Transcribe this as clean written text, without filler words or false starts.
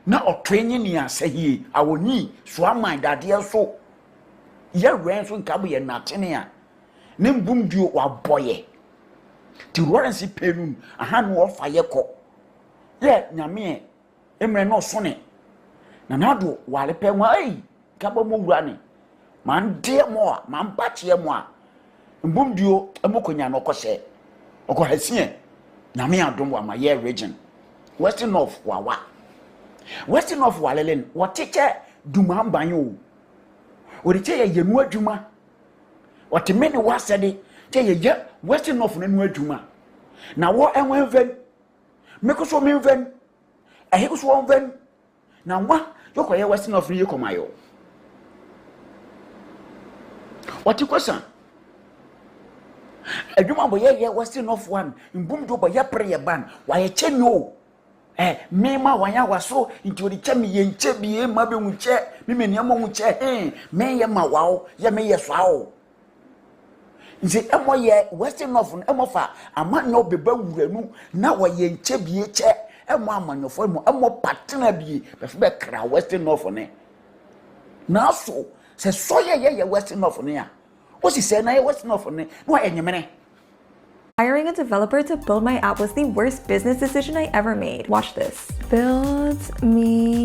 na otwenye ni asahi awoni so aman dade so ye ren so nkabo ye natene a ne mbumduo waboye ti Lawrence penum aha no ofa ye kɔ ye nyame emre no so ne na nado wale pe nwa ai kabo mo wura ne man de mo a man bache mo a mbumduo emokonya no kɔhye okohasie nyame adom wa ma ye region western north wawa western north walelen woteche dumamban yo woriche ye yenu adwuma wotemene wasede che ye western north nanu adwuma na wo enwenven mekoso menven ehikoso wonven na wa yokoye western north ni yekomayo watikosa adwuma bo ye western north one mbum do bo ye pre ye ban wa ye chenyo mema wanya waso nti odi chemi ye nche bie ma be nwuche meme ne mo nwuche me ye ma wawo ye me ye swao nti emo ye western north emo fa amanyo beba wuranu na wa ye nche bie che emo amanyofo emo partner bie be kra western north ne na so se so ye western north ne a o si se na ye western north ne no enyemene. Hiring a developer to build my app was the worst business decision I ever made. Watch this. Build me